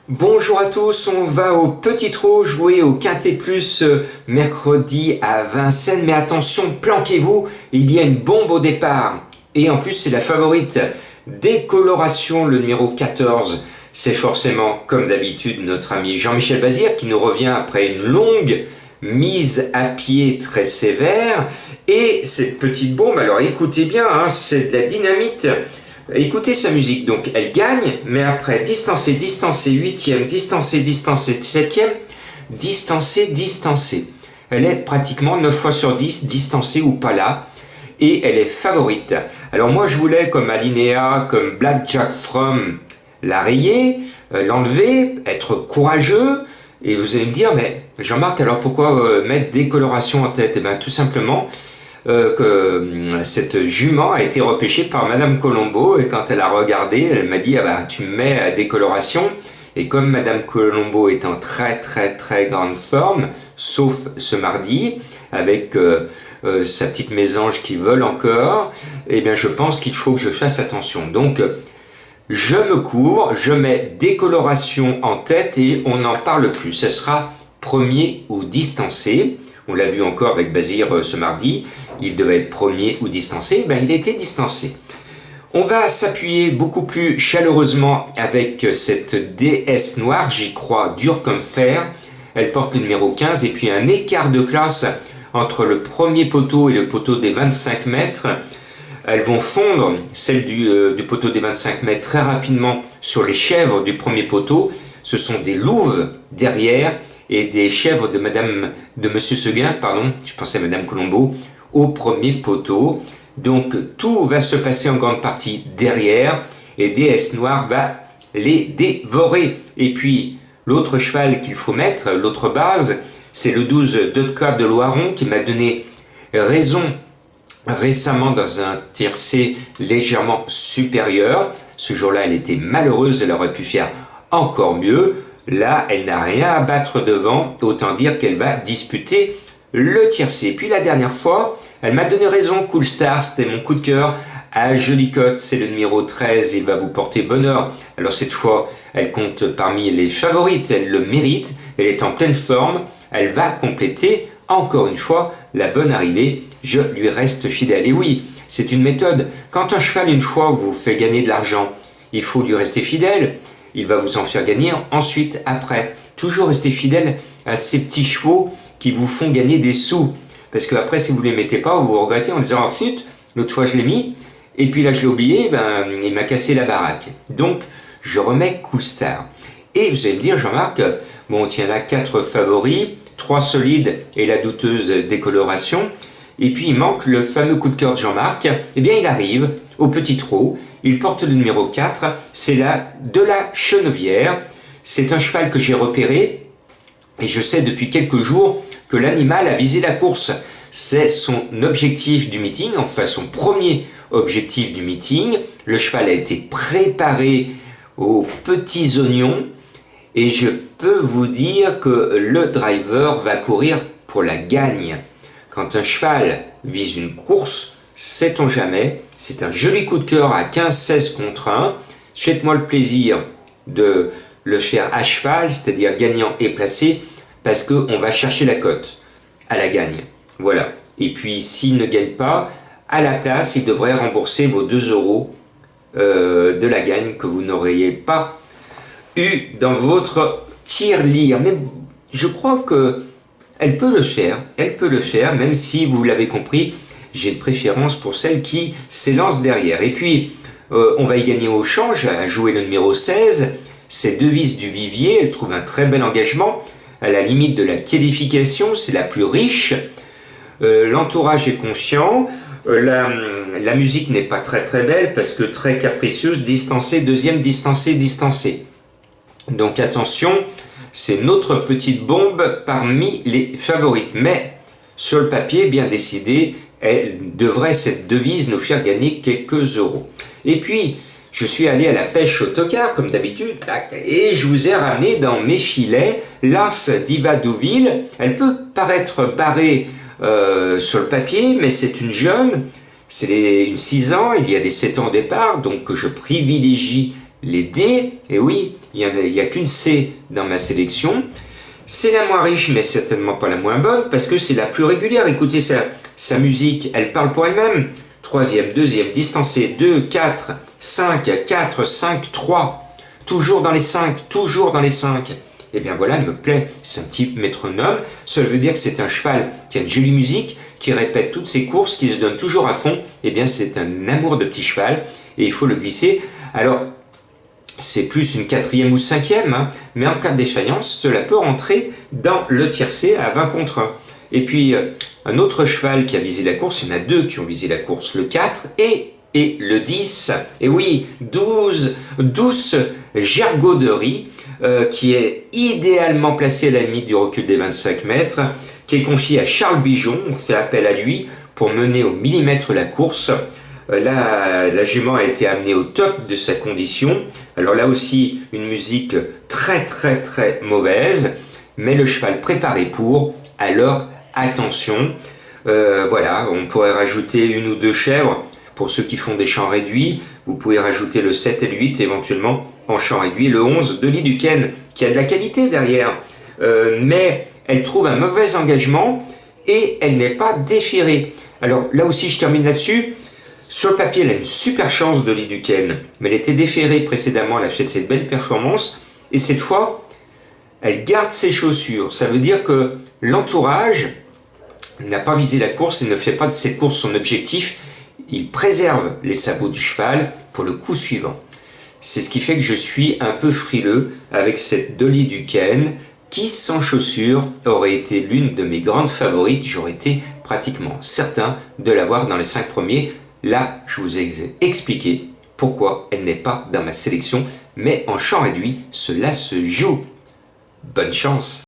Bonjour à tous, on va au Petit Trot jouer au Quintet Plus mercredi à Vincennes. Mais attention, planquez-vous, il y a une bombe au départ. Et en plus, c'est la favorite Décoloration, le numéro 14. C'est forcément, comme d'habitude, notre ami Jean-Michel Bazir qui nous revient après une longue mise à pied très sévère. Et cette petite bombe, alors écoutez bien, c'est de la dynamite. Écoutez sa musique, donc elle gagne, mais après distancé, distancé, 8e, distancé, distancé, 7e, distancé, distancé. Elle est pratiquement 9 fois sur 10, distancée ou pas là, et elle est favorite. Alors moi je voulais comme alinéa, comme Black Jack From, la rayer, l'enlever, être courageux, et vous allez me dire, mais Jean-Marc, alors pourquoi mettre décoloration en tête? Eh bien tout simplement, que cette jument a été repêchée par Madame Colombo, et quand elle a regardé, elle m'a dit, ah bah tu me mets à décoloration. Et comme Madame Colombo est en très très très grande forme, sauf ce mardi, avec sa petite mésange qui vole encore, eh bien je pense qu'il faut que je fasse attention. Donc je me couvre, je mets décoloration en tête et on n'en parle plus. Ce sera premier ou distancé. On l'a vu encore avec Bazir ce mardi, il devait être premier ou distancé, ben il était distancé. On va s'appuyer beaucoup plus chaleureusement avec cette déesse noire, j'y crois, dure comme fer. Elle porte le numéro 15 et puis un écart de classe entre le premier poteau et le poteau des 25 mètres. Elles vont fondre, celle du poteau des 25 mètres, très rapidement sur les chèvres du premier poteau. Ce sont des louves derrière et des chèvres de Monsieur Seguin, pardon, je pensais à Madame Colombo, au premier poteau. Donc tout va se passer en grande partie derrière et DS Noire va les dévorer. Et puis l'autre cheval qu'il faut mettre, l'autre base, c'est le 12 Dodka de Loiron qui m'a donné raison récemment dans un tiercé légèrement supérieur. Ce jour-là, elle était malheureuse, elle aurait pu faire encore mieux. Là, elle n'a rien à battre devant, autant dire qu'elle va disputer le tiercé. Puis la dernière fois, elle m'a donné raison, Cool Star, c'était mon coup de cœur. À Jolicotte, c'est le numéro 13, il va vous porter bonheur. Alors cette fois, elle compte parmi les favorites, elle le mérite, elle est en pleine forme, elle va compléter encore une fois la bonne arrivée, je lui reste fidèle. Et oui, c'est une méthode. Quand un cheval, une fois, vous fait gagner de l'argent, il faut lui rester fidèle. Il va vous en faire gagner ensuite, après. Toujours rester fidèle à ces petits chevaux qui vous font gagner des sous. Parce que après, si vous ne les mettez pas, vous vous regrettez en disant « Oh, flûte, l'autre fois je l'ai mis, et puis là je l'ai oublié, ben, il m'a cassé la baraque. » Donc, je remets Cool Star. Et vous allez me dire, Jean-Marc, bon, tiens là, 4 favoris, 3 solides et la douteuse décoloration. Et puis il manque le fameux coup de cœur de Jean-Marc. Eh bien, il arrive au Petit Trot. Il porte le numéro 4, c'est là de la Chenevière. C'est un cheval que j'ai repéré et je sais depuis quelques jours que l'animal a visé la course. C'est son objectif du meeting, enfin son premier objectif du meeting. Le cheval a été préparé aux petits oignons et je peux vous dire que le driver va courir pour la gagne. Quand un cheval vise une course, sait-on jamais, c'est un joli coup de cœur à 15-16 contre 1. Faites-moi le plaisir de le faire à cheval, c'est-à-dire gagnant et placé, parce qu'on va chercher la cote à la gagne. Voilà. Et puis, s'il ne gagne pas, à la place, il devrait rembourser vos 2 euros de la gagne que vous n'auriez pas eu dans votre tirelire. Mais je crois que elle peut le faire, même si, vous l'avez compris, j'ai une préférence pour celle qui s'élance derrière. Et puis, on va y gagner au change, à jouer le numéro 16. C'est Devise du Vivier, elle trouve un très bel engagement, à la limite de la qualification, c'est la plus riche. L'entourage est confiant, la musique n'est pas très très belle, parce que très capricieuse, distancée, deuxième, distancée, distancée. Donc attention, c'est notre petite bombe parmi les favorites. Mais sur le papier, bien décidé, cette devise, nous faire gagner quelques euros. Et puis, je suis allé à la pêche au tocard, comme d'habitude, et je vous ai ramené dans mes filets l'As Diva Deauville. Elle peut paraître barrée sur le papier, mais c'est une jeune, c'est une 6 ans, il y a des 7 ans au départ, donc je privilégie les dés, et oui, il y a qu'une C dans ma sélection. C'est la moins riche, mais certainement pas la moins bonne, parce que c'est la plus régulière. Écoutez, sa musique, elle parle pour elle-même. Troisième, deuxième, distancé, 2, 4, 5, 4, 5, 3. Toujours dans les 5, toujours dans les 5. Et bien voilà, elle me plaît. C'est un petit métronome. Cela veut dire que c'est un cheval qui a une jolie musique, qui répète toutes ses courses, qui se donne toujours à fond. Et bien c'est un amour de petit cheval, et il faut le glisser. Alors, c'est plus une quatrième ou cinquième, hein, mais en cas de défaillance, cela peut rentrer dans le tiercé à 20 contre 1. Et puis, un autre cheval qui a visé la course, il y en a deux qui ont visé la course, le 4 et le 10. Et oui, 12 Gergauderie, qui est idéalement placé à la limite du recul des 25 mètres, qui est confié à Charles Bijon. On fait appel à lui pour mener au millimètre la course. Là, la jument a été amenée au top de sa condition. Alors là aussi, une musique très très très mauvaise, mais le cheval préparé pour, alors attention. Voilà, on pourrait rajouter une ou deux chèvres pour ceux qui font des champs réduits. Vous pouvez rajouter le 7 et le 8 éventuellement en champ réduit. Le 11 de Duquesne, qui a de la qualité derrière, mais elle trouve un mauvais engagement et elle n'est pas déférée. Alors là aussi, je termine là-dessus. Sur le papier, elle a une super chance de Duquesne, mais elle était déférée précédemment, elle a fait cette belle performance, et cette fois, elle garde ses chaussures. Ça veut dire que l'entourage n'a pas visé la course et ne fait pas de cette course son objectif. Il préserve les sabots du cheval pour le coup suivant. C'est ce qui fait que je suis un peu frileux avec cette Dolly Duquesne, qui sans chaussures aurait été l'une de mes grandes favorites. J'aurais été pratiquement certain de l'avoir dans les 5 premiers. Là, je vous ai expliqué pourquoi elle n'est pas dans ma sélection, mais en champ réduit, cela se joue. Bonne chance!